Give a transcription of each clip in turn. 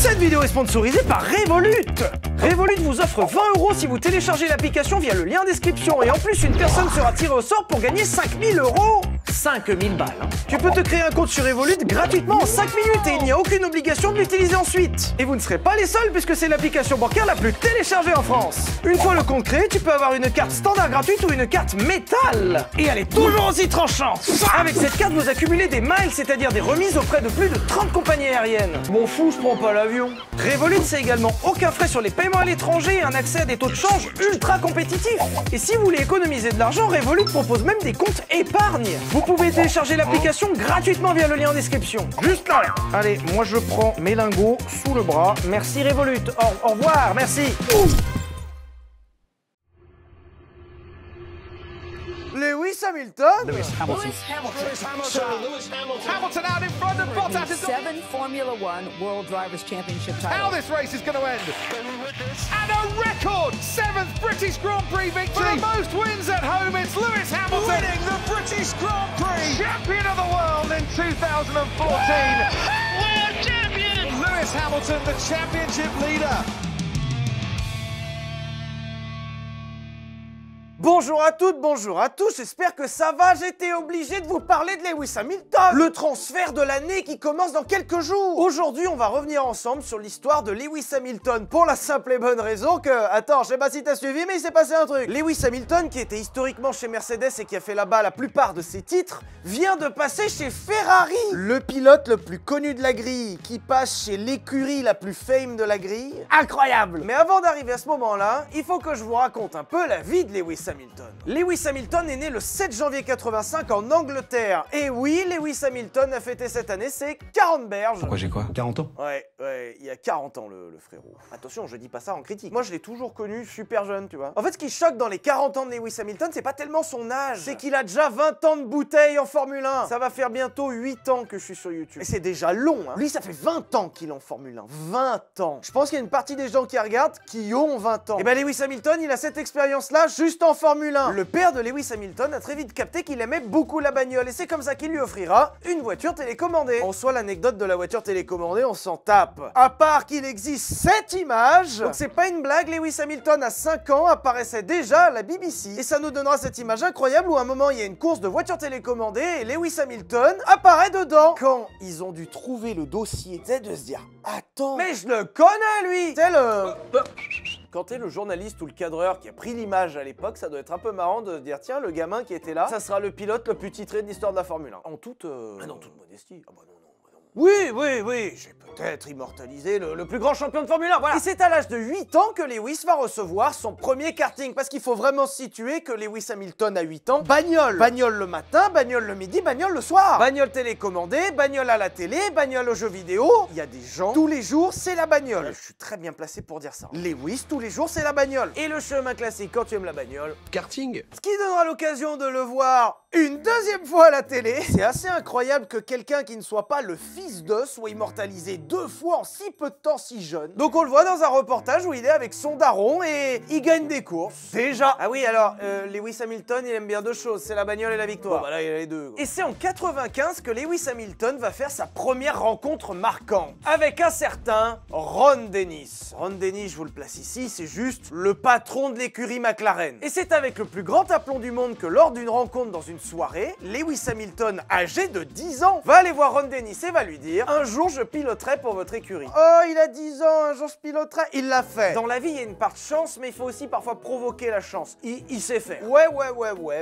Cette vidéo est sponsorisée par Revolut. Revolut vous offre 20 € si vous téléchargez l'application via le lien en description. Et en plus, une personne sera tirée au sort pour gagner 5000 €. 5000 balles. Hein. Tu peux te créer un compte sur Revolut gratuitement en 5 minutes et il n'y a aucune obligation de l'utiliser ensuite. Et vous ne serez pas les seuls puisque c'est l'application bancaire la plus téléchargée en France. Une fois le compte créé, tu peux avoir une carte standard gratuite ou une carte métal. Et elle est toujours aussi tranchante. Avec cette carte, vous accumulez des miles, c'est-à-dire des remises auprès de plus de 30 compagnies aériennes. M'en fous, je prends pas l'avion. Revolut, c'est également aucun frais sur les paiements à l'étranger et un accès à des taux de change ultra compétitifs. Et si vous voulez économiser de l'argent, Revolut propose même des comptes épargne. Vous pouvez télécharger l'application gratuitement via le lien en description. Juste là. Allez, moi je prends mes lingots sous le bras. Merci Revolut. Au revoir, merci. Lewis Hamilton. Lewis Hamilton out in front of Bottas. 7 Formula One World Drivers' Championship How titles. this race is going to end. And a record 7th British Grand Prix victory. For the most wins at home, it's Lewis Hamilton winning the British Grand Prix. Champion of the world in 2014. World champion. Lewis Hamilton, the championship leader. Bonjour à toutes, bonjour à tous, j'espère que ça va. J'étais obligé de vous parler de Lewis Hamilton, le transfert de l'année qui commence dans quelques jours. Aujourd'hui, on va revenir ensemble sur l'histoire de Lewis Hamilton pour la simple et bonne raison que... Attends, je sais pas si t'as suivi, mais il s'est passé un truc. Lewis Hamilton, qui était historiquement chez Mercedes et qui a fait là-bas la plupart de ses titres, vient de passer chez Ferrari. Le pilote le plus connu de la grille, qui passe chez l'écurie la plus fame de la grille. Incroyable. Mais avant d'arriver à ce moment-là, il faut que je vous raconte un peu la vie de Lewis Hamilton. Lewis Hamilton est né le 7 janvier 85 en Angleterre. Et oui, Lewis Hamilton a fêté cette année ses 40 berges. Pourquoi j'ai quoi 40 ans? Ouais, il y a 40 ans le frérot. Attention, je dis pas ça en critique. Moi, je l'ai toujours connu super jeune, tu vois. En fait, ce qui choque dans les 40 ans de Lewis Hamilton, c'est pas tellement son âge, c'est qu'il a déjà 20 ans de bouteille en Formule 1. Ça va faire bientôt 8 ans que je suis sur YouTube. Et c'est déjà long, hein. Lui, ça fait 20 ans qu'il est en Formule 1. 20 ans. Je pense qu'il y a une partie des gens qui regardent qui ont 20 ans. Et ben Lewis Hamilton, il a cette expérience-là juste en Formule 1. Le père de Lewis Hamilton a très vite capté qu'il aimait beaucoup la bagnole et c'est comme ça qu'il lui offrira une voiture télécommandée. En soi, l'anecdote de la voiture télécommandée, on s'en tape. À part qu'il existe cette image, donc c'est pas une blague, Lewis Hamilton à 5 ans apparaissait déjà à la BBC. Et ça nous donnera cette image incroyable où à un moment il y a une course de voiture télécommandée et Lewis Hamilton apparaît dedans. Quand ils ont dû trouver le dossier, c'est de se dire, attends, mais je le connais lui. C'est le... Quand t'es le journaliste ou le cadreur qui a pris l'image à l'époque, ça doit être un peu marrant de se dire tiens, le gamin qui était là, ça sera le pilote le plus titré de l'histoire de la Formule 1. En toute... toute modestie. Ah bah non. Oui, j'ai peut-être immortalisé le plus grand champion de Formule 1, voilà. Et c'est à l'âge de 8 ans que Lewis va recevoir son premier karting, parce qu'il faut vraiment se situer que Lewis Hamilton a 8 ans, bagnole. Bagnole le matin, bagnole le midi, bagnole le soir. Bagnole télécommandée, bagnole à la télé, bagnole aux jeux vidéo. Il y a des gens, tous les jours, c'est la bagnole. Je suis très bien placé pour dire ça. Lewis, tous les jours, c'est la bagnole. Et le chemin classique quand tu aimes la bagnole, Karting. ce qui donnera l'occasion de le voir une deuxième fois à la télé. C'est assez incroyable que quelqu'un qui ne soit pas le fils de soit immortalisé 2 fois en si peu de temps si jeune. Donc on le voit dans un reportage où il est avec son daron et il gagne des courses. Déjà. Ah oui, alors Lewis Hamilton, il aime bien 2 choses, c'est la bagnole et la victoire. Bon, bah là il a les 2. Et c'est en 95 que Lewis Hamilton va faire sa première rencontre marquante avec un certain Ron Dennis. Ron Dennis, je vous le place ici, c'est juste le patron de l'écurie McLaren. Et c'est avec le plus grand aplomb du monde que lors d'une rencontre dans une soirée, Lewis Hamilton, âgé de 10 ans, va aller voir Ron Dennis et va lui dire « Un jour, je piloterai pour votre écurie. » Oh, il a 10 ans, un jour je piloterai. Il l'a fait. Dans la vie, il y a une part de chance, mais il faut aussi parfois provoquer la chance. Il sait faire. Ouais,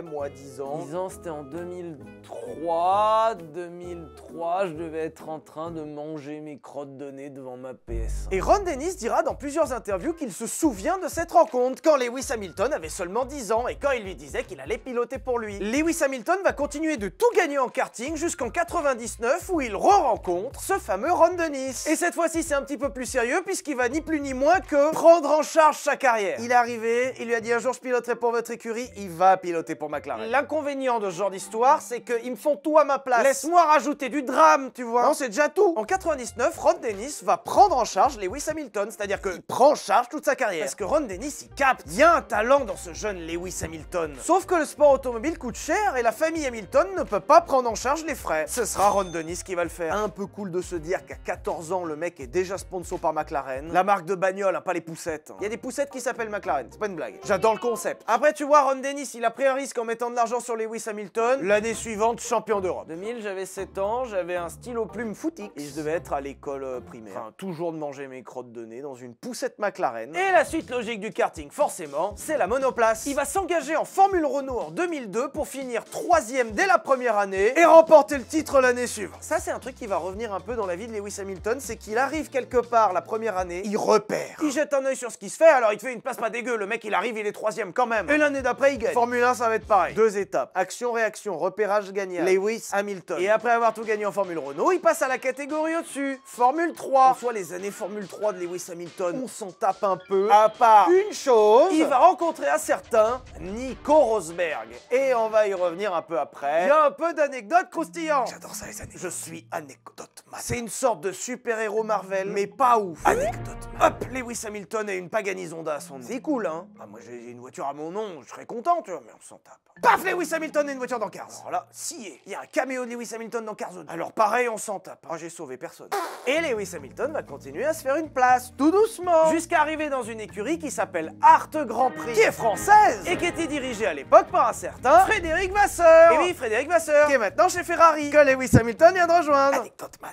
moi, 10 ans. 10 ans, c'était en 2003. 2003, je devais être en train de manger mes crottes de nez devant ma PS. Et Ron Dennis dira dans plusieurs interviews qu'il se souvient de cette rencontre, quand Lewis Hamilton avait seulement 10 ans et quand il lui disait qu'il allait piloter pour lui. Lewis Hamilton va continuer de tout gagner en karting jusqu'en 99 où il re-rencontre ce fameux Ron Dennis. Et cette fois-ci, c'est un petit peu plus sérieux puisqu'il va ni plus ni moins que prendre en charge sa carrière. Il est arrivé, il lui a dit un jour je piloterai pour votre écurie, il va piloter pour McLaren. L'inconvénient de ce genre d'histoire, c'est qu'ils me font tout à ma place. Laisse-moi rajouter du drame, tu vois. Non, c'est déjà tout. En 99, Ron Dennis va prendre en charge Lewis Hamilton, c'est-à-dire qu'il prend en charge toute sa carrière. Parce que Ron Dennis, il capte, il y a un talent dans ce jeune Lewis Hamilton. Sauf que le sport automobile coûte cher et la famille Hamilton ne peut pas prendre en charge les frais. Ce sera Ron Dennis qui va le faire. un peu cool de se dire qu'à 14 ans, le mec est déjà sponsor par McLaren. La marque de bagnole, hein, pas les poussettes. Il y a des poussettes qui s'appellent McLaren, c'est pas une blague. J'adore le concept. Après, tu vois, Ron Dennis, il a pris un risque en mettant de l'argent sur Lewis Hamilton. L'année suivante, champion d'Europe. 2000, j'avais 7 ans, j'avais un stylo plume footix et je devais être à l'école primaire. Enfin, toujours de manger mes crottes de nez dans une poussette McLaren. Et la suite logique du karting, forcément, c'est la monoplace. Il va s'engager en Formule Renault en 2002 pour finir 3e dès la première année et remporter le titre l'année suivante. Ça, c'est un truc qui va revenir un peu dans la vie de Lewis Hamilton, c'est qu'il arrive quelque part la première année, il repère. Il jette un œil sur ce qui se fait, alors il te fait une place pas dégueu, le mec il arrive, il est 3e quand même. Et l'année d'après, il gagne. Formule 1, ça va être pareil. 2 étapes. Action-réaction, repérage gagnant. Lewis Hamilton. Et après avoir tout gagné en Formule Renault, il passe à la catégorie au-dessus. Formule 3. Soit les années Formule 3 de Lewis Hamilton, on s'en tape un peu. À part une chose, il va rencontrer un certain Nico Rosberg. Et on va y revenir un peu après. Il y a un peu d'anecdotes croustillantes. J'adore ça les anecdotes. Je suis anecdote man. C'est une sorte de super-héros Marvel, mais pas ouf. Anecdote man. Hop, Lewis Hamilton et une Pagani Zonda à son nom. C'est cool, hein. Ah, moi j'ai une voiture à mon nom, je serais content, tu vois, mais on s'en tape. Paf, Lewis Hamilton et une voiture dans Cars. Alors là, scié. Il y a un caméo de Lewis Hamilton dans Cars 2. Alors pareil, on s'en tape. Ah, j'ai sauvé personne. Et Lewis Hamilton va continuer à se faire une place, tout doucement, jusqu'à arriver dans une écurie qui s'appelle Art Grand Prix, qui est française, et qui était dirigée à l'époque par un certain Frédéric Vasseur. Et oui, Frédéric Vasseur, qui est maintenant chez Ferrari, que Lewis Hamilton vient de rejoindre. Anecdote man.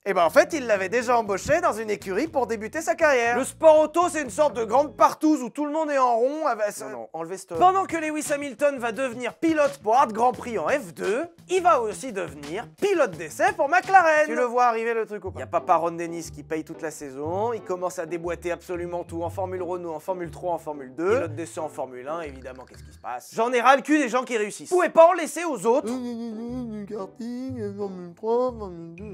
Et ben en fait, il l'avait déjà embauché dans une écurie pour débuter sa carrière. Le sport auto, c'est une sorte de grande partouze où tout le monde est en rond avec... Non, enlevez ce... Pendant que Lewis Hamilton va devenir pilote pour Art Grand Prix en F2, il va aussi devenir pilote d'essai pour McLaren. Tu le vois arriver le truc ou pas? Il y a papa Ron Dennis qui paye toute la saison, il commence à déboîter absolument tout en Formule Renault, en Formule 3, en Formule 2, pilote d'essai en Formule 1, évidemment, qu'est-ce qui se passe? J'en ai ras le cul des gens qui réussissent. Vous pouvez pas en laisser aux autres. Karting, Formule 3, Formule 2...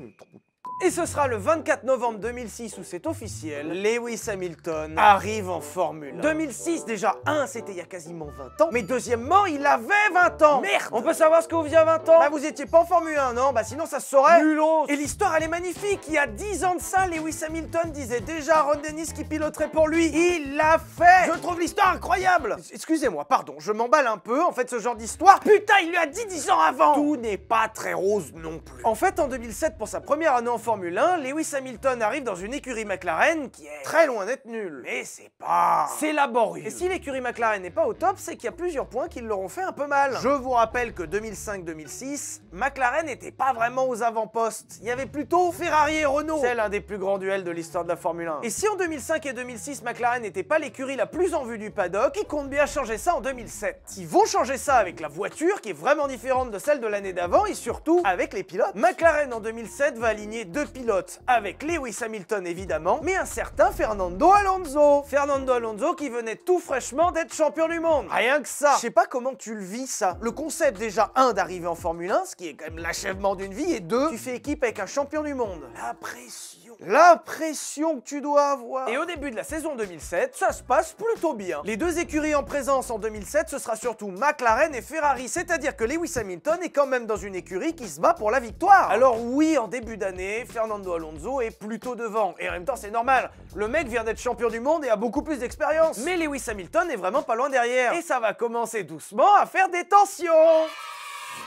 Et ce sera le 24 novembre 2006 où c'est officiel, Lewis Hamilton arrive en Formule 1. 2006 déjà, c'était il y a quasiment 20 ans, mais deuxièmement, il avait 20 ans. Merde. On peut savoir ce que vous faisiez à 20 ans? Bah vous étiez pas en Formule 1, non? Bah sinon ça se saurait. Nulos. Et l'histoire elle est magnifique, il y a 10 ans de ça, Lewis Hamilton disait déjà à Ron Dennis qui piloterait pour lui. Il l'a fait. Je trouve l'histoire incroyable. Excusez-moi, pardon, je m'emballe un peu, en fait ce genre d'histoire, putain il lui a dit 10 ans avant. Tout n'est pas très rose non plus. En fait en 2007, pour sa première année en Formule 1, Lewis Hamilton arrive dans une écurie McLaren qui est très loin d'être nulle. Mais c'est laborieux. Et si l'écurie McLaren n'est pas au top, c'est qu'il y a plusieurs points qui l'auront fait un peu mal. Je vous rappelle que 2005-2006, McLaren n'était pas vraiment aux avant-postes. Il y avait plutôt Ferrari et Renault. C'est l'un des plus grands duels de l'histoire de la Formule 1. Et si en 2005 et 2006, McLaren n'était pas l'écurie la plus en vue du paddock, ils comptent bien changer ça en 2007. Ils vont changer ça avec la voiture qui est vraiment différente de celle de l'année d'avant et surtout avec les pilotes. McLaren en 2007 va aligner 2 pilotes avec Lewis Hamilton évidemment, mais un certain Fernando Alonso. Fernando Alonso qui venait tout fraîchement d'être champion du monde. Rien que ça. Je sais pas comment tu le vis ça. Le concept déjà, 1, d'arriver en Formule 1, ce qui est quand même l'achèvement d'une vie, et 2, tu fais équipe avec un champion du monde. La pression que tu dois avoir. Et au début de la saison 2007, ça se passe plutôt bien. Les 2 écuries en présence en 2007, ce sera surtout McLaren et Ferrari, c'est-à-dire que Lewis Hamilton est quand même dans une écurie qui se bat pour la victoire. Alors oui, en début d'année, Fernando Alonso est plutôt devant, et en même temps c'est normal, le mec vient d'être champion du monde et a beaucoup plus d'expérience. Mais Lewis Hamilton est vraiment pas loin derrière, et ça va commencer doucement à faire des tensions.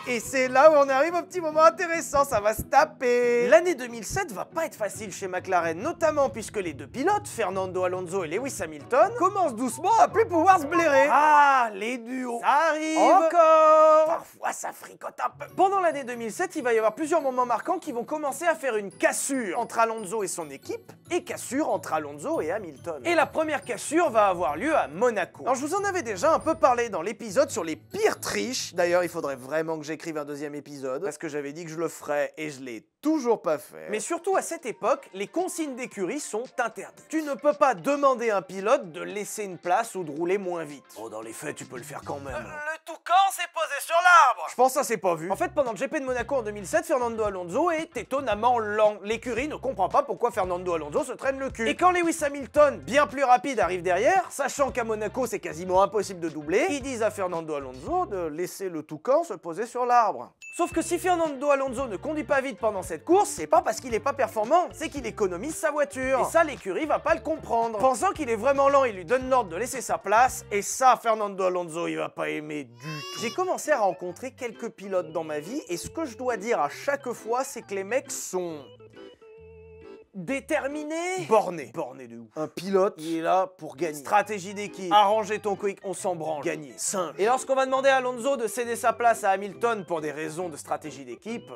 Et c'est là où on arrive au petit moment intéressant, ça va se taper. L'année 2007 va pas être facile chez McLaren, notamment puisque les 2 pilotes, Fernando Alonso et Lewis Hamilton, commencent doucement à plus pouvoir se blairer. Ah, les duos, ça arrive encore. Parfois ça fricote un peu. Pendant l'année 2007, il va y avoir plusieurs moments marquants qui vont commencer à faire une cassure entre Alonso et son équipe, et cassure entre Alonso et Hamilton. Et la première cassure va avoir lieu à Monaco. Alors je vous en avais déjà un peu parlé dans l'épisode sur les pires triches. D'ailleurs, il faudrait vraiment que j'écrive un 2e épisode, parce que j'avais dit que je le ferais et je l'ai toujours pas fait. Mais surtout à cette époque, les consignes d'écurie sont interdites. Tu ne peux pas demander à un pilote de laisser une place ou de rouler moins vite. Oh, dans les faits, tu peux le faire quand même. Le toucan s'est posé sur l'arbre. Je pense que ça s'est pas vu. En fait, pendant le GP de Monaco en 2007, Fernando Alonso est étonnamment lent. L'écurie ne comprend pas pourquoi Fernando Alonso se traîne le cul. Et quand Lewis Hamilton, bien plus rapide, arrive derrière, sachant qu'à Monaco c'est quasiment impossible de doubler, ils disent à Fernando Alonso de laisser le toucan se poser sur sur l'arbre. Sauf que si Fernando Alonso ne conduit pas vite pendant cette course, c'est pas parce qu'il est pas performant, c'est qu'il économise sa voiture. Et ça, l'écurie va pas le comprendre. Pensant qu'il est vraiment lent, il lui donne l'ordre de laisser sa place, et ça, Fernando Alonso, il va pas aimer du tout. J'ai commencé à rencontrer quelques pilotes dans ma vie, et ce que je dois dire à chaque fois, c'est que les mecs sont... déterminé, borné de ouf. Un pilote, il est là pour gagner. Stratégie d'équipe, arranger ton quick, on s'en branle. Gagner, simple. Et lorsqu'on va demander à Alonso de céder sa place à Hamilton pour des raisons de stratégie d'équipe...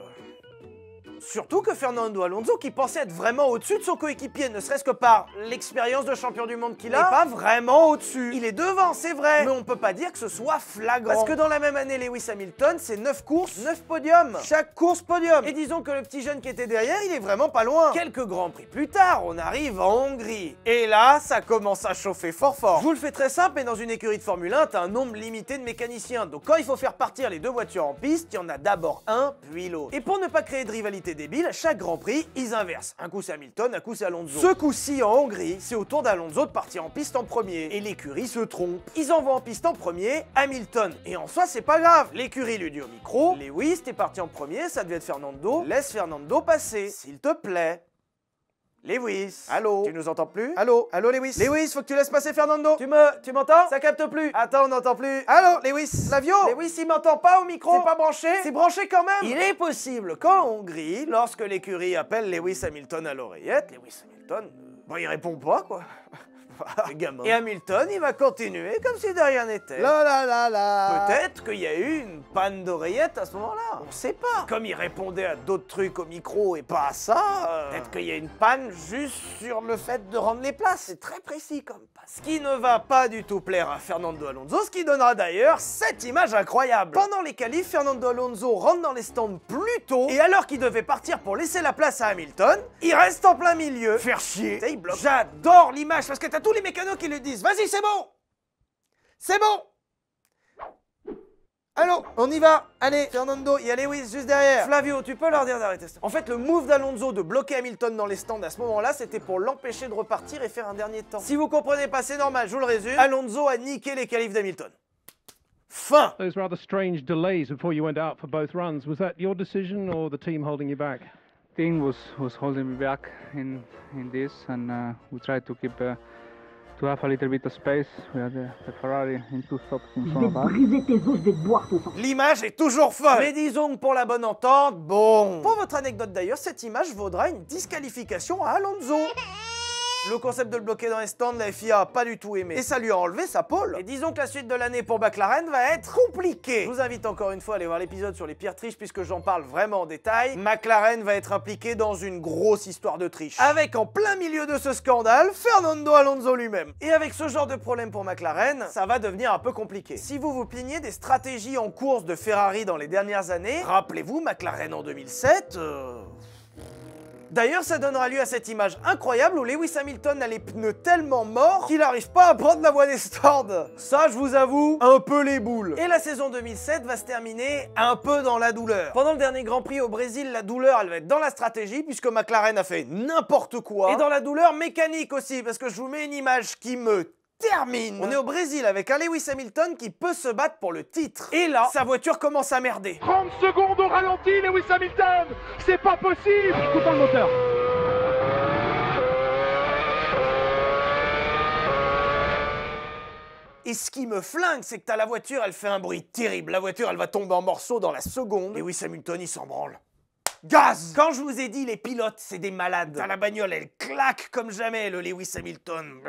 Surtout que Fernando Alonso, qui pensait être vraiment au-dessus de son coéquipier, ne serait-ce que par l'expérience de champion du monde qu'il a, n'est pas vraiment au-dessus. Il est devant, c'est vrai, mais on peut pas dire que ce soit flagrant. Parce que dans la même année, Lewis Hamilton, c'est 9 courses, 9 podiums. Chaque course podium. Et disons que le petit jeune qui était derrière, il est vraiment pas loin. Quelques grands prix plus tard, on arrive en Hongrie. Et là, ça commence à chauffer fort. Je vous le fais très simple, mais dans une écurie de Formule 1, t'as un nombre limité de mécaniciens. Donc quand il faut faire partir les deux voitures en piste, il y en a d'abord un, puis l'autre. Et pour ne pas créer de rivalité débile, à chaque Grand Prix, ils inversent. Un coup c'est Hamilton, un coup c'est Alonso. Ce coup-ci en Hongrie, c'est au tour d'Alonso de partir en piste en premier. Et l'écurie se trompe. Ils envoient en piste en premier Hamilton. Et en soi, c'est pas grave. L'écurie lui dit au micro, Lewis, t'es parti en premier, ça devait être Fernando. Laisse Fernando passer, s'il te plaît. Lewis, allô? Tu nous entends plus? Allô? Allô Lewis? Lewis, faut que tu laisses passer Fernando. Tu m'entends? Ça capte plus. Attends, on n'entend plus. Allô Lewis? Flavio? Lewis, il m'entend pas au micro? C'est pas branché? C'est branché quand même. Il est possible qu'en Hongrie, lorsque l'écurie appelle Lewis Hamilton à l'oreillette, Lewis Hamilton, bon, il répond pas quoi. Et Hamilton, il va continuer comme si de rien n'était. Peut-être qu'il y a eu une panne d'oreillette à ce moment-là. On sait pas. Comme il répondait à d'autres trucs au micro et pas à ça, peut-être qu'il y a une panne juste sur le fait de rendre les places. C'est très précis comme panne. Ce qui ne va pas du tout plaire à Fernando Alonso, ce qui donnera d'ailleurs cette image incroyable. Pendant les qualifs, Fernando Alonso rentre dans les stands plus tôt, et alors qu'il devait partir pour laisser la place à Hamilton, il reste en plein milieu. Faire chier. Il bloque. J'adore l'image parce que t'as tous les mécanos qui lui disent « Vas-y, c'est bon! C'est bon! Allô, on y va! Allez, Fernando, il y a Lewis juste derrière. Flavio, tu peux leur dire d'arrêter ça. » En fait, le move d'Alonso de bloquer Hamilton dans les stands à ce moment-là, c'était pour l'empêcher de repartir et faire un dernier temps. Si vous comprenez pas, c'est normal, je vous le résume. Alonso a niqué les qualifs d'Hamilton. Fin! Those rather strange delays before you went out for both runs. Was that your decision or the team holding you back? Team was holding me back in this, and we tried to keep to have a little bit of space. We had the Ferrari in 2 stops in front of us. L'image est toujours folle. Mais disons que pour la bonne entente, bon. Pour votre anecdote d'ailleurs, cette image vaudra une disqualification à Alonso. Le concept de le bloquer dans les stands, la FIA a pas du tout aimé. Et ça lui a enlevé sa pole. Et disons que la suite de l'année pour McLaren va être compliquée. Je vous invite encore une fois à aller voir l'épisode sur les pires triches puisque j'en parle vraiment en détail. McLaren va être impliqué dans une grosse histoire de triche. Avec en plein milieu de ce scandale, Fernando Alonso lui-même. Et avec ce genre de problème pour McLaren, ça va devenir un peu compliqué. Si vous vous plaignez des stratégies en course de Ferrari dans les dernières années, rappelez-vous McLaren en 2007... D'ailleurs, ça donnera lieu à cette image incroyable où Lewis Hamilton a les pneus tellement morts qu'il n'arrive pas à prendre la voie des stands. Ça, je vous avoue, un peu les boules. Et la saison 2007 va se terminer un peu dans la douleur. Pendant le dernier Grand Prix au Brésil, la douleur, elle va être dans la stratégie puisque McLaren a fait n'importe quoi. Et dans la douleur mécanique aussi, parce que je vous mets une image qui me termine. On est au Brésil avec un Lewis Hamilton qui peut se battre pour le titre. Et là, sa voiture commence à merder. 30 secondes au ralenti, Lewis Hamilton! C'est pas possible! Coupons le moteur. Et ce qui me flingue, c'est que t'as la voiture, elle fait un bruit terrible. La voiture, elle va tomber en morceaux dans la seconde. Lewis Hamilton, il s'en branle. Gaz! Quand je vous ai dit, les pilotes, c'est des malades. T'as la bagnole, elle claque comme jamais, le Lewis Hamilton.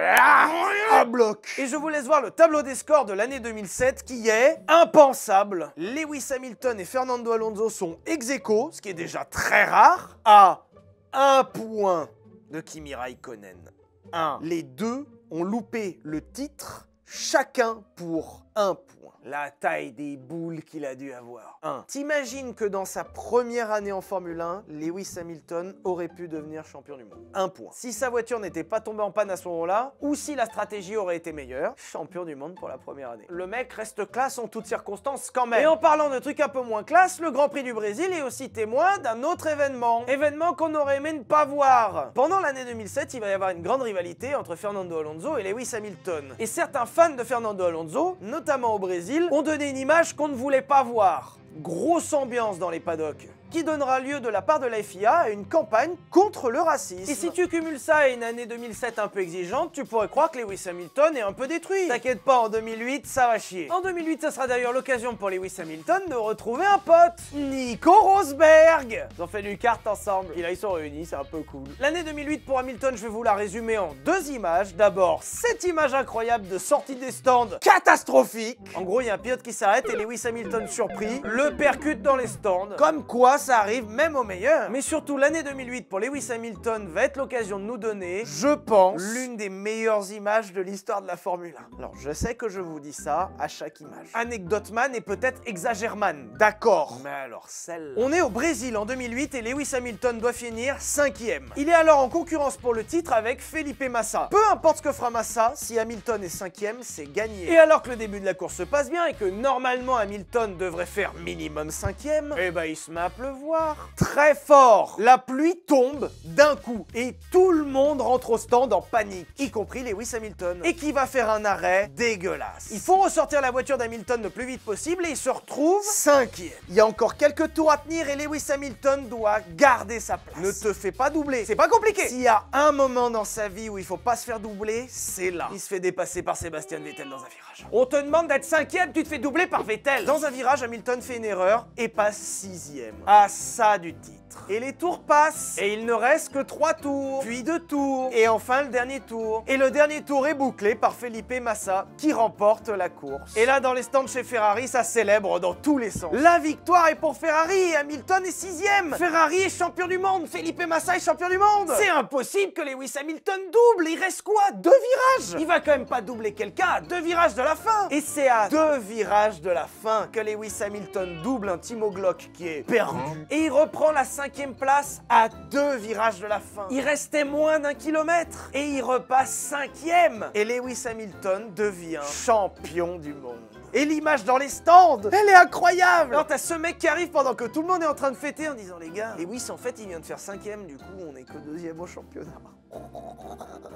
Un bloc. Et je vous laisse voir le tableau des scores de l'année 2007 qui est impensable. Lewis Hamilton et Fernando Alonso sont ex-aequo, ce qui est déjà très rare, à 1 point de Kimi Raikkonen. 1. Les deux ont loupé le titre, chacun pour 1 point. La taille des boules qu'il a dû avoir. 1. T'imagines que dans sa première année en Formule 1, Lewis Hamilton aurait pu devenir champion du monde. 1 point. Si sa voiture n'était pas tombée en panne à ce moment-là, ou si la stratégie aurait été meilleure, champion du monde pour la première année. Le mec reste classe en toutes circonstances quand même. Et en parlant de trucs un peu moins classe, le Grand Prix du Brésil est aussi témoin d'un autre événement. Événement qu'on aurait aimé ne pas voir. Pendant l'année 2007, il va y avoir une grande rivalité entre Fernando Alonso et Lewis Hamilton. Et certains fans de Fernando Alonso, notamment au Brésil, ont donné une image qu'on ne voulait pas voir. grosse ambiance dans les paddocks, qui donnera lieu de la part de la FIA à une campagne contre le racisme. Et si tu cumules ça à une année 2007 un peu exigeante, tu pourrais croire que Lewis Hamilton est un peu détruit. T'inquiète pas, en 2008, ça va chier. En 2008, ce sera d'ailleurs l'occasion pour Lewis Hamilton de retrouver un pote, Nico Rosberg. Ils ont fait du kart ensemble. Et là, ils sont réunis, c'est un peu cool. L'année 2008 pour Hamilton, je vais vous la résumer en 2 images. D'abord, cette image incroyable de sortie des stands, catastrophique. En gros, il y a un pilote qui s'arrête et Lewis Hamilton, surpris, le percute dans les stands. Comme quoi, ça arrive même aux meilleurs. Mais surtout, l'année 2008 pour Lewis Hamilton va être l'occasion de nous donner, je pense, l'une des meilleures images de l'histoire de la Formule 1. Alors, je sais que je vous dis ça à chaque image. Anecdote man et peut-être exagère man, d'accord. Mais alors, celle-là... On est au Brésil en 2008 et Lewis Hamilton doit finir 5e. Il est alors en concurrence pour le titre avec Felipe Massa. Peu importe ce que fera Massa, si Hamilton est 5e, c'est gagné. Et alors que le début de la course se passe bien et que normalement Hamilton devrait faire minimum 5e, eh ben il se met à pleuvoir. Très fort. La pluie tombe d'un coup et tout le monde rentre au stand en panique, y compris Lewis Hamilton, et qui va faire un arrêt dégueulasse. Ils font ressortir la voiture d'Hamilton le plus vite possible et il se retrouve 5e. Il y a encore quelques tours à tenir et Lewis Hamilton doit garder sa place. Ne te fais pas doubler, c'est pas compliqué. S'il y a un moment dans sa vie où il faut pas se faire doubler, c'est là. Il se fait dépasser par Sébastien Vettel dans un virage. On te demande d'être 5e, tu te fais doubler par Vettel. Dans un virage, Hamilton fait une erreur et passe 6e. À ça du titre. Et les tours passent, et il ne reste que 3 tours, puis 2 tours, et enfin le dernier tour. Et le dernier tour est bouclé par Felipe Massa, qui remporte la course. Et là, dans les stands chez Ferrari, ça célèbre dans tous les sens. La victoire est pour Ferrari, et Hamilton est 6e. Ferrari est champion du monde, Felipe Massa est champion du monde. C'est impossible que Lewis Hamilton double, il reste quoi? 2 virages. Il va quand même pas doubler quelqu'un à 2 virages de la fin. Et c'est à 2 virages de la fin que Lewis Hamilton double un Timo Glock qui est perdu. Et il reprend la 5e place à 2 virages de la fin. Il restait moins d'1 kilomètre et il repasse 5e. Et Lewis Hamilton devient champion du monde. Et l'image dans les stands, elle est incroyable. Alors t'as ce mec qui arrive pendant que tout le monde est en train de fêter en disant les gars, Lewis en fait il vient de faire 5e, du coup on est que 2e au championnat.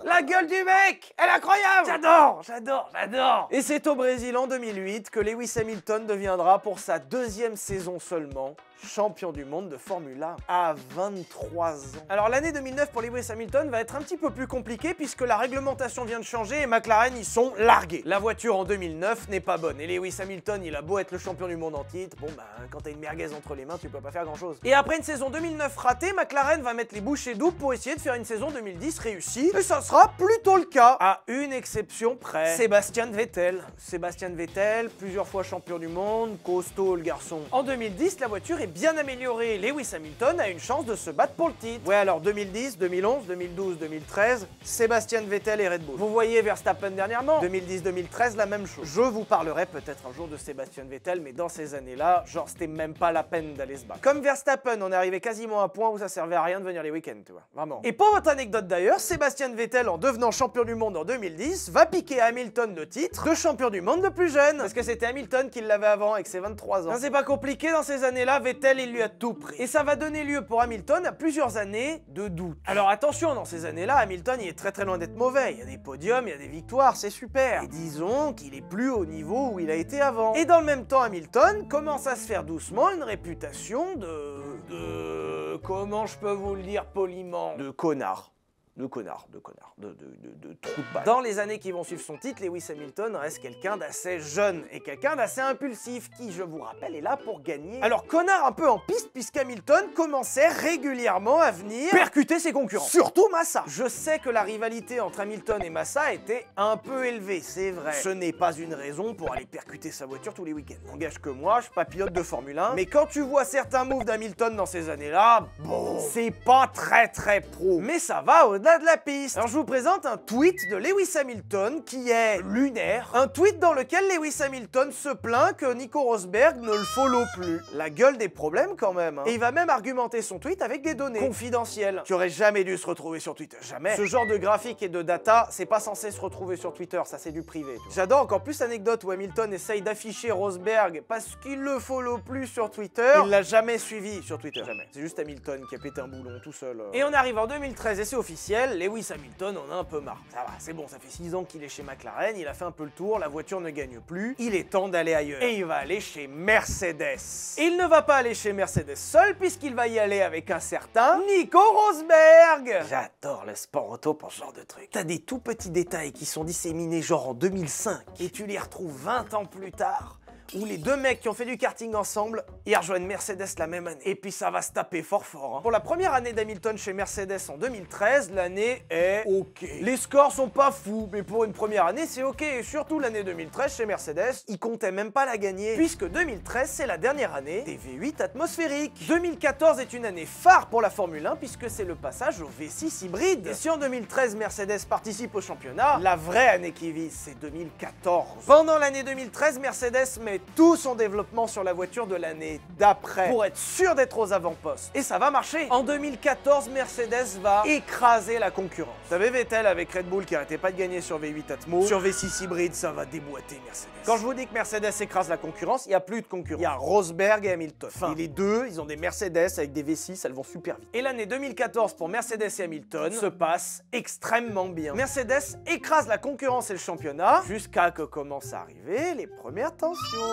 La gueule du mec, elle est incroyable. J'adore. Et c'est au Brésil en 2008 que Lewis Hamilton deviendra pour sa 2e saison seulement champion du monde de Formule 1 à 23 ans. Alors l'année 2009 pour Lewis Hamilton va être un petit peu plus compliquée puisque la réglementation vient de changer et McLaren y sont largués. La voiture en 2009 n'est pas bonne et Lewis Hamilton il a beau être le champion du monde en titre, bon bah quand t'as une merguez entre les mains tu peux pas faire grand chose. Et après une saison 2009 ratée, McLaren va mettre les bouchées doubles pour essayer de faire une saison 2010 réussie et ça sera plutôt le cas à une exception près. Sébastien Vettel, plusieurs fois champion du monde, costaud le garçon. En 2010 la voiture est bien améliorée, Lewis Hamilton a une chance de se battre pour le titre. Ouais alors 2010, 2011, 2012, 2013, Sébastien Vettel et Red Bull. Vous voyez Verstappen dernièrement, 2010-2013 la même chose. Je vous parlerai peut-être un jour de Sébastien Vettel, mais dans ces années-là, genre c'était même pas la peine d'aller se battre. Comme Verstappen, on est arrivé quasiment à un point où ça servait à rien de venir les week-ends, tu vois, vraiment. Et pour votre anecdote d'ailleurs, Sébastien Vettel en devenant champion du monde en 2010 va piquer à Hamilton le titre de champion du monde le plus jeune, parce que c'était Hamilton qui l'avait avant avec ses 23 ans. C'est pas compliqué dans ces années-là, Vettel il lui a tout pris. Et ça va donner lieu pour Hamilton à plusieurs années de doute. Alors attention, dans ces années-là, Hamilton il est très loin d'être mauvais. Il y a des podiums, il y a des victoires, c'est super. Et disons qu'il est plus au niveau où il a été avant. Et dans le même temps, Hamilton commence à se faire doucement une réputation de... Comment je peux vous le dire poliment? De connard. De trou de balle. Dans les années qui vont suivre son titre, Lewis Hamilton reste quelqu'un d'assez jeune et quelqu'un d'assez impulsif qui, je vous rappelle, est là pour gagner. Alors connard un peu en piste puisqu'Hamilton commençait régulièrement à venir percuter ses concurrents. Surtout Massa. Je sais que la rivalité entre Hamilton et Massa était un peu élevée, c'est vrai. Ce n'est pas une raison pour aller percuter sa voiture tous les week-ends. N'engage que moi, je suis pas pilote de Formule 1, mais quand tu vois certains moves d'Hamilton dans ces années-là, bon, c'est pas très pro. Mais ça va au-delà de la piste. Alors je vous présente un tweet de Lewis Hamilton qui est lunaire. Un tweet dans lequel Lewis Hamilton se plaint que Nico Rosberg ne le follow plus. La gueule des problèmes quand même. Hein. Et il va même argumenter son tweet avec des données confidentielles qui auraient jamais dû se retrouver sur Twitter. Jamais. Ce genre de graphique et de data, c'est pas censé se retrouver sur Twitter, ça c'est du privé. J'adore encore plus l'anecdote où Hamilton essaye d'afficher Rosberg parce qu'il le follow plus sur Twitter. Il l'a jamais suivi sur Twitter. Jamais. C'est juste Hamilton qui a pété un boulon tout seul. Et on arrive en 2013 et c'est officiel. officiel, Lewis Hamilton en a un peu marre. Ça va, c'est bon, ça fait 6 ans qu'il est chez McLaren, il a fait un peu le tour, la voiture ne gagne plus, il est temps d'aller ailleurs. Et il va aller chez Mercedes. Il ne va pas aller chez Mercedes seul, puisqu'il va y aller avec un certain Nico Rosberg. J'adore le sport auto pour ce genre de truc. T'as des tout petits détails qui sont disséminés genre en 2005, et tu les retrouves 20 ans plus tard, où les deux mecs qui ont fait du karting ensemble, ils rejoignent Mercedes la même année. Et puis ça va se taper fort fort. Hein. Pour la première année d'Hamilton chez Mercedes en 2013, l'année est ok. Les scores sont pas fous, mais pour une première année, c'est ok. Et surtout l'année 2013 chez Mercedes, ils comptaient même pas la gagner. Puisque 2013, c'est la dernière année des V8 atmosphériques. 2014 est une année phare pour la Formule 1, puisque c'est le passage au V6 hybride. Et si en 2013, Mercedes participe au championnat, la vraie année qui vise, c'est 2014. Pendant l'année 2013, Mercedes met tout son développement sur la voiture de l'année d'après pour être sûr d'être aux avant-postes. Et ça va marcher. En 2014, Mercedes va écraser la concurrence. Vous savez, Vettel avec Red Bull qui arrêtait pas de gagner sur V8 Atmo, sur V6 hybride, ça va déboîter Mercedes. Quand je vous dis que Mercedes écrase la concurrence, il n'y a plus de concurrence. Il y a Rosberg et Hamilton. Et les deux, ils ont des Mercedes avec des V6, elles vont super vite. Et l'année 2014 pour Mercedes et Hamilton se passe extrêmement bien. Mercedes écrase la concurrence et le championnat jusqu'à que commencent à arriver les premières tensions.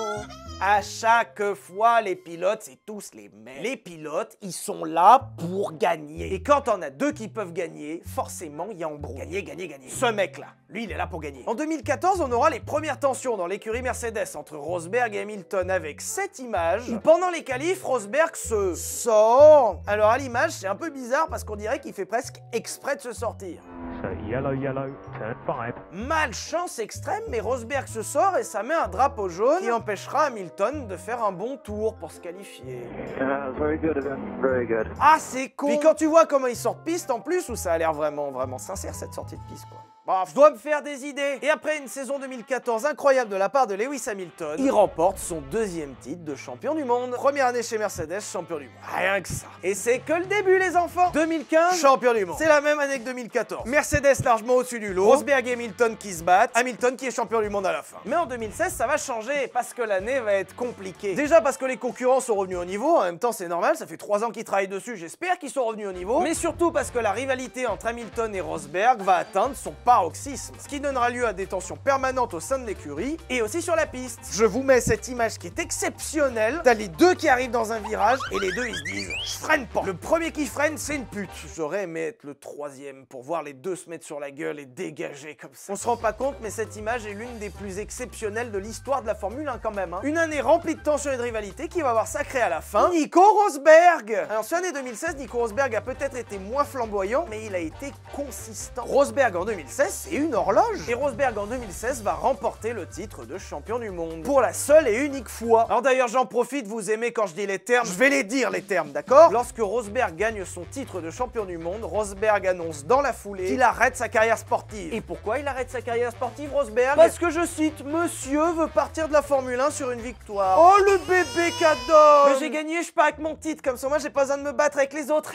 À chaque fois, les pilotes, c'est tous les mêmes. Les pilotes, ils sont là pour gagner. Et quand on a deux qui peuvent gagner, forcément, il y a embrouille. Gagner, gagner, gagner. Ce mec-là, lui, il est là pour gagner. En 2014, on aura les premières tensions dans l'écurie Mercedes entre Rosberg et Hamilton avec cette image où pendant les qualifs, Rosberg se sort. Alors à l'image, c'est un peu bizarre parce qu'on dirait qu'il fait presque exprès de se sortir. So yellow, yellow, turn 5. Malchance extrême, mais Rosberg se sort et ça met un drapeau jaune qui empêchera Hamilton de faire un bon tour pour se qualifier. Very good event, very good. Ah, c'est con. Puis quand tu vois comment il sort de piste en plus, où ça a l'air vraiment sincère cette sortie de piste quoi. Bon, je dois me faire des idées. Et après une saison 2014 incroyable de la part de Lewis Hamilton, il remporte son deuxième titre de champion du monde. Première année chez Mercedes, champion du monde. Rien que ça. Et c'est que le début les enfants. 2015, champion du monde. C'est la même année que 2014. Mercedes largement au-dessus du lot. Rosberg et Hamilton qui se battent. Hamilton qui est champion du monde à la fin. Mais en 2016, ça va changer parce que l'année va être compliquée. Déjà parce que les concurrents sont revenus au niveau. En même temps, c'est normal. Ça fait 3 ans qu'ils travaillent dessus. J'espère qu'ils sont revenus au niveau. Mais surtout parce que la rivalité entre Hamilton et Rosberg va atteindre son paroxysme, ce qui donnera lieu à des tensions permanentes au sein de l'écurie et aussi sur la piste. Je vous mets cette image qui est exceptionnelle. T'as les deux qui arrivent dans un virage et les deux ils se disent je freine pas. Le premier qui freine c'est une pute. J'aurais aimé être le troisième pour voir les deux se mettre sur la gueule et dégager comme ça. On se rend pas compte mais cette image est l'une des plus exceptionnelles de l'histoire de la Formule 1 quand même. Hein. Une année remplie de tensions et de rivalité qui va avoir sacré à la fin Nico Rosberg. Alors sur l'année 2016, Nico Rosberg a peut-être été moins flamboyant mais il a été consistant. Rosberg en 2016 c'est une horloge. Et Rosberg en 2016 va remporter le titre de champion du monde. Pour la seule et unique fois. Alors d'ailleurs j'en profite, vous aimez quand je dis les termes, je vais les dire les termes, d'accord? Lorsque Rosberg gagne son titre de champion du monde, Rosberg annonce dans la foulée qu'il arrête sa carrière sportive. Et pourquoi il arrête sa carrière sportive, Rosberg? Parce que je cite, monsieur veut partir de la Formule 1 sur une victoire. Oh le bébé cadeau. Mais j'ai gagné, je pars avec mon titre, comme ça moi j'ai pas besoin de me battre avec les autres.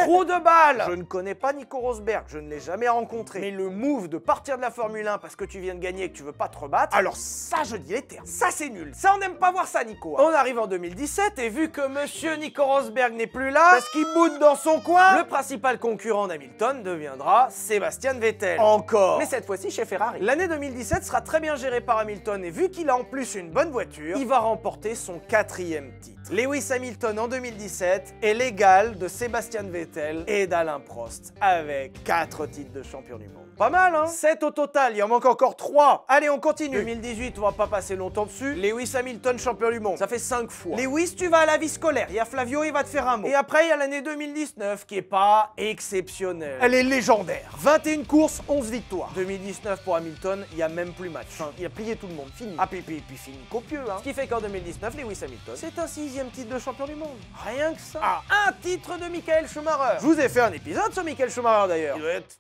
Trou de balle. Je ne connais pas Nico Rosberg, je ne l'ai jamais rencontré. Mais le move de partir de la Formule 1 parce que tu viens de gagner et que tu veux pas te rebattre, alors ça je dis les termes. Ça c'est nul. Ça on n'aime pas voir ça Nico. On arrive en 2017 et vu que monsieur Nico Rosberg n'est plus là, parce qu'il boude dans son coin, le principal concurrent d'Hamilton deviendra Sébastien Vettel. Encore. Mais cette fois-ci chez Ferrari. L'année 2017 sera très bien gérée par Hamilton et vu qu'il a en plus une bonne voiture, il va remporter son 4e titre. Lewis Hamilton en 2017 est l'égal de Sébastien Vettel et d'Alain Prost avec 4 titres de champion du monde. Pas mal, hein? 7 au total, il en manque encore 3. Allez, on continue. 2018, on va pas passer longtemps dessus. Lewis Hamilton, champion du monde. Ça fait 5 fois. Lewis, tu vas à la vie scolaire. Il y a Flavio, il va te faire un mot. Et après, il y a l'année 2019, qui est pas exceptionnelle. Elle est légendaire. 21 courses, 11 victoires. 2019 pour Hamilton, il y a même plus match. Enfin, il a plié tout le monde. Fini. Ah, puis fini copieux, hein. Ce qui fait qu'en 2019, Lewis Hamilton, c'est un 6e titre de champion du monde. Rien que ça. Ah, un titre de Michael Schumacher. Je vous ai fait un épisode sur Michael Schumacher d'ailleurs. Il doit être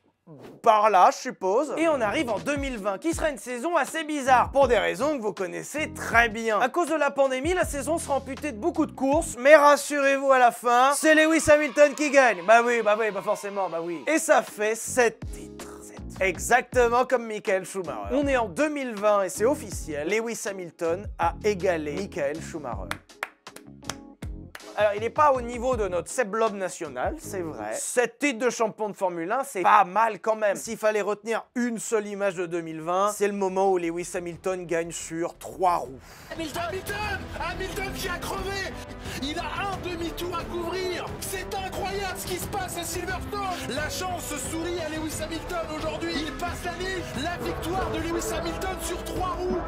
par là, je suppose. Et on arrive en 2020, qui sera une saison assez bizarre, pour des raisons que vous connaissez très bien. À cause de la pandémie, la saison sera amputée de beaucoup de courses, mais rassurez-vous à la fin, c'est Lewis Hamilton qui gagne. Bah forcément, bah oui. Et ça fait 7 titres. Exactement comme Michael Schumacher. On est en 2020 et c'est officiel, Lewis Hamilton a égalé Michael Schumacher. Alors, il n'est pas au niveau de notre Seb Loeb national, c'est vrai. 7 titres de champion de Formule 1, c'est pas mal quand même. S'il fallait retenir une seule image de 2020, c'est le moment où Lewis Hamilton gagne sur 3 roues. Hamilton qui a crevé. Il a un demi-tour à couvrir. C'est incroyable ce qui se passe à Silverstone. La chance sourit à Lewis Hamilton aujourd'hui. Il passe la ligne. La victoire de Lewis Hamilton sur 3 roues.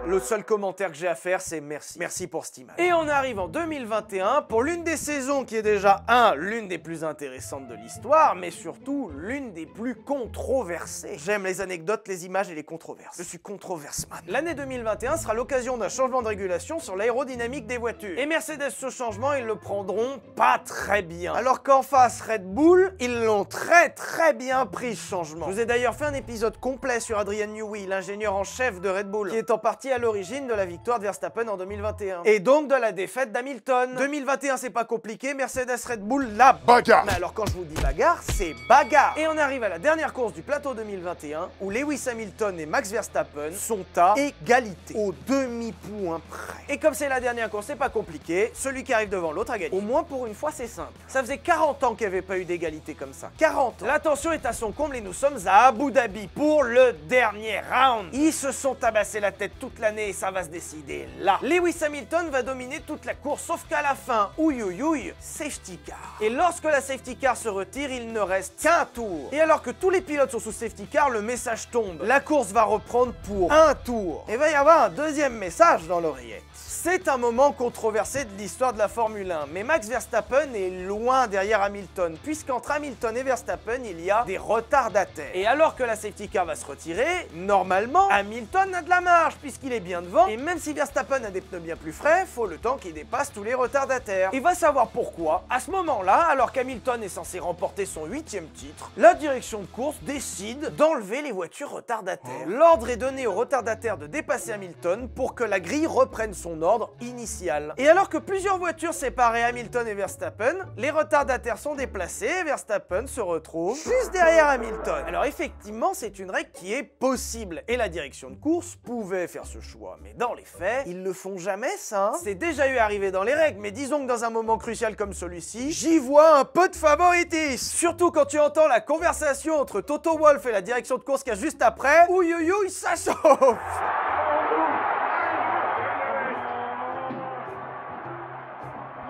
Le seul commentaire que j'ai à faire, c'est merci. Merci pour cette image. Et on arrive en 2021 pour l'une des saisons qui est déjà, l'une des plus intéressantes de l'histoire, mais surtout l'une des plus controversées. J'aime les anecdotes, les images et les controverses. Je suis controverseman. L'année 2021 sera l'occasion d'un changement de régulation sur l'aérodynamique des voitures. Et Mercedes, ce changement, ils le prendront pas très bien. Alors qu'en face, Red Bull, ils l'ont très bien pris ce changement. Je vous ai d'ailleurs fait un épisode complet sur Adrian Newey, l'ingénieur en chef de Red Bull, qui est en partie à l'origine de la victoire de Verstappen en 2021. Et donc de la défaite d'Hamilton. 2021, c'est pas compliqué, Mercedes Red Bull, la bagarre. Mais alors quand je vous dis bagarre, c'est bagarre. Et on arrive à la dernière course du plateau 2021, où Lewis Hamilton et Max Verstappen sont à égalité, au demi-point près. Et comme c'est la dernière course, c'est pas compliqué, celui qui arrive devant l'autre a gagné. Au moins pour une fois, c'est simple. Ça faisait 40 ans qu'il n'y avait pas eu d'égalité comme ça. 40 ans. La tension est à son comble et nous sommes à Abu Dhabi pour le dernier round. Ils se sont tabassés la tête toute l'année et ça va se décider là. Lewis Hamilton va dominer toute la course, sauf qu'à la fin, ouïouïouï, safety car. Et lorsque la safety car se retire, il ne reste qu'un tour. Et alors que tous les pilotes sont sous safety car, le message tombe. La course va reprendre pour un tour. Et il va y avoir un deuxième message dans l'oreillette. C'est un moment controversé de l'histoire de la Formule 1, mais Max Verstappen est loin derrière Hamilton, puisqu'entre Hamilton et Verstappen, il y a des retardataires. Et alors que la safety car va se retirer, normalement, Hamilton a de la marge, puisqu'il est bien devant, et même si Verstappen a des pneus bien plus frais, faut le temps qu'il dépasse tous les retardataires. Il va savoir pourquoi, à ce moment-là, alors qu'Hamilton est censé remporter son 8e titre, la direction de course décide d'enlever les voitures retardataires. L'ordre est donné aux retardataires de dépasser Hamilton pour que la grille reprenne son ordre initial. Et alors que plusieurs voitures séparaient Hamilton et Verstappen, les retardataires sont déplacés et Verstappen se retrouve juste derrière Hamilton. Alors effectivement, c'est une règle qui est possible et la direction de course pouvait faire ce choix, mais dans les faits, ils le font jamais ça. C'est déjà eu arrivé dans les règles, mais disons que dans un moment crucial comme celui-ci, j'y vois un peu de favoritisme. Surtout quand tu entends la conversation entre Toto Wolff et la direction de course qu'il y a juste après, ouïouïouï, ça chauffe.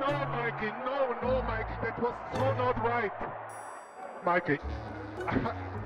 Mikey, no, Mikey, that was so not right. Mikey,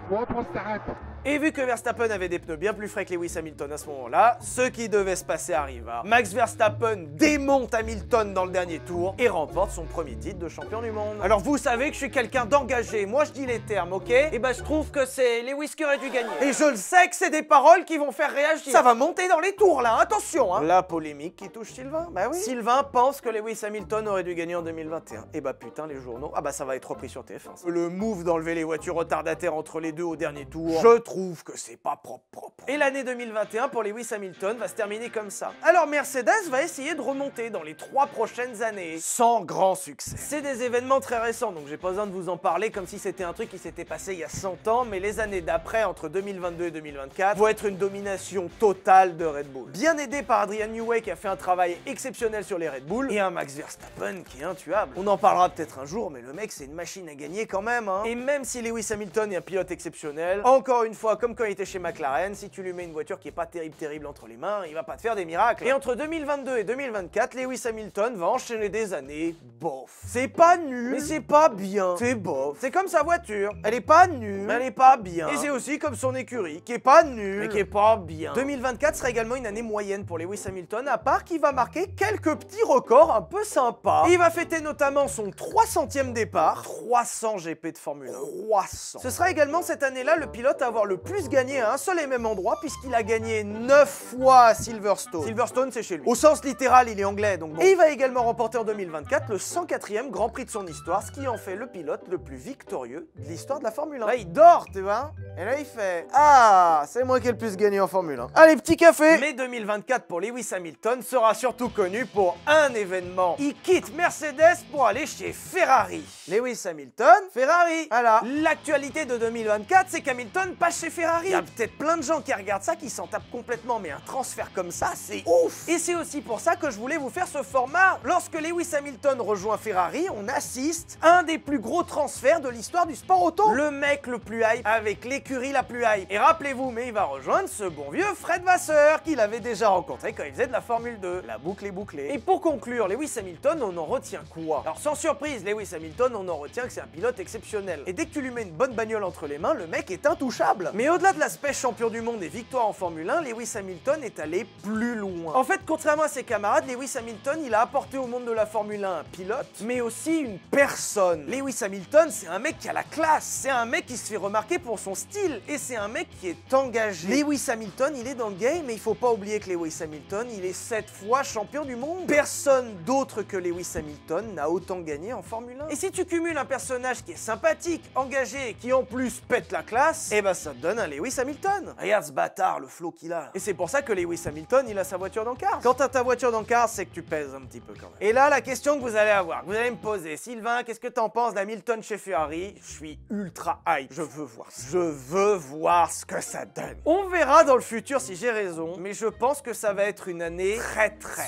what was that? Et vu que Verstappen avait des pneus bien plus frais que Lewis Hamilton à ce moment-là, ce qui devait se passer arriva. Max Verstappen démonte Hamilton dans le dernier tour et remporte son premier titre de champion du monde. Alors vous savez que je suis quelqu'un d'engagé, moi je dis les termes, ok? Et ben je trouve que c'est Lewis qui aurait dû gagner. Et je le sais que c'est des paroles qui vont faire réagir. Ça va monter dans les tours là, attention hein. La polémique qui touche Sylvain, bah oui. Sylvain pense que Lewis Hamilton aurait dû gagner en 2021. Et bah putain les journaux, ah bah ça va être repris sur TF1. Le move d'enlever les voitures retardataires entre les deux au dernier tour, je trouve que c'est pas propre. Et l'année 2021 pour Lewis Hamilton va se terminer comme ça. Alors Mercedes va essayer de remonter dans les 3 prochaines années, sans grand succès. C'est des événements très récents, donc j'ai pas besoin de vous en parler comme si c'était un truc qui s'était passé il y a 100 ans, mais les années d'après, entre 2022 et 2024, vont être une domination totale de Red Bull. Bien aidé par Adrian Newey qui a fait un travail exceptionnel sur les Red Bull, et un Max Verstappen qui est intuable. On en parlera peut-être un jour, mais le mec c'est une machine à gagner quand même, hein. Et même si Lewis Hamilton est un pilote exceptionnel, encore une fois, comme quand il était chez McLaren, si tu lui mets une voiture qui est pas terrible entre les mains, il va pas te faire des miracles. Et entre 2022 et 2024, Lewis Hamilton va enchaîner des années bof. C'est pas nul, mais c'est pas bien. C'est bof. C'est comme sa voiture. Elle est pas nulle, mais elle est pas bien. Et c'est aussi comme son écurie, qui est pas nulle, mais qui est pas bien. 2024 sera également une année moyenne pour Lewis Hamilton, à part qu'il va marquer quelques petits records un peu sympas. Il va fêter notamment son 300e départ, 300 GP de Formule 1. 300. Ce sera également cette année-là le pilote à avoir le plus gagné à un seul et même endroit, puisqu'il a gagné 9 fois à Silverstone. Silverstone, c'est chez lui. Au sens littéral, il est anglais, donc bon. Et il va également remporter en 2024 le 104e Grand Prix de son histoire, ce qui en fait le pilote le plus victorieux de l'histoire de la Formule 1. Là, il dort, tu vois. Et là, il fait « Ah, c'est moi qui ai le plus gagné en Formule 1. Allez, petit café !» Mais 2024 pour Lewis Hamilton sera surtout connu pour un événement. Il quitte Mercedes pour aller chez Ferrari. Lewis Hamilton, Ferrari. Voilà. L'actualité de 2024, c'est qu'Hamilton passe chez Ferrari. Il y a peut-être plein de gens qui regardent ça, qui s'en tapent complètement, mais un transfert comme ça, c'est ouf. Et c'est aussi pour ça que je voulais vous faire ce format. Lorsque Lewis Hamilton rejoint Ferrari, on assiste à un des plus gros transferts de l'histoire du sport auto. Le mec le plus hype, avec l'écurie la plus hype. Et rappelez-vous, mais il va rejoindre ce bon vieux Fred Vasseur, qu'il avait déjà rencontré quand il faisait de la Formule 2. La boucle est bouclée. Et pour conclure, Lewis Hamilton, on en retient quoi? Alors sans surprise, Lewis Hamilton, on en retient que c'est un pilote exceptionnel. Et dès que tu lui mets une bonne bagnole entre les mains, le mec est intouchable. Mais au-delà de l'aspect champion du monde et victoire en Formule 1, Lewis Hamilton est allé plus loin. En fait, contrairement à ses camarades, Lewis Hamilton, il a apporté au monde de la Formule 1 un pilote, mais aussi une personne. Lewis Hamilton, c'est un mec qui a la classe, c'est un mec qui se fait remarquer pour son style, et c'est un mec qui est engagé. Lewis Hamilton, il est dans le game, mais il faut pas oublier que Lewis Hamilton, il est 7 fois champion du monde. Personne d'autre que Lewis Hamilton n'a autant gagné en Formule 1. Et si tu cumules un personnage qui est sympathique, engagé, et qui en plus pète la classe, eh ben ça te donne un Lewis Hamilton. Regarde ce bâtard, le flow qu'il a. Et c'est pour ça que Lewis Hamilton, il a sa voiture d'encart. Quand t'as ta voiture d'encart, c'est que tu pèses un petit peu quand même. Et là, la question que vous allez avoir, que vous allez me poser, Sylvain, qu'est-ce que t'en penses d'Hamilton chez Ferrari? Je suis ultra hype. Je veux voir. Je veux voir ce que ça donne. On verra dans le futur si j'ai raison, mais je pense que ça va être une année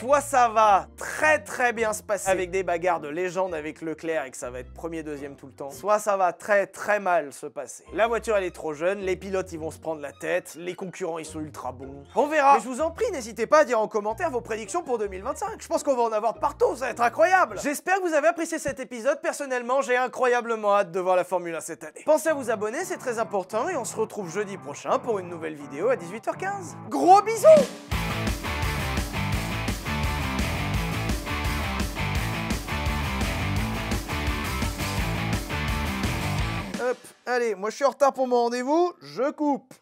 soit ça va très bien se passer avec des bagarres de légende avec Leclerc et que ça va être premier, deuxième tout le temps, soit ça va très mal se passer. La voiture elle est trop jeune, les pilotes ils vont se prendre la tête, les concurrents ils sont ultra bons. On verra. Mais je vous en prie, n'hésitez pas à dire en commentaire vos prédictions pour 2025. Je pense qu'on va en avoir de partout, ça va être incroyable. J'espère que vous avez apprécié cet épisode. Personnellement, j'ai incroyablement hâte de voir la Formule 1 cette année. Pensez à vous abonner, c'est très important, et on se retrouve jeudi prochain pour une nouvelle vidéo à 18h15. Gros bisous! Hop, allez, moi je suis en retard pour mon rendez-vous, je coupe.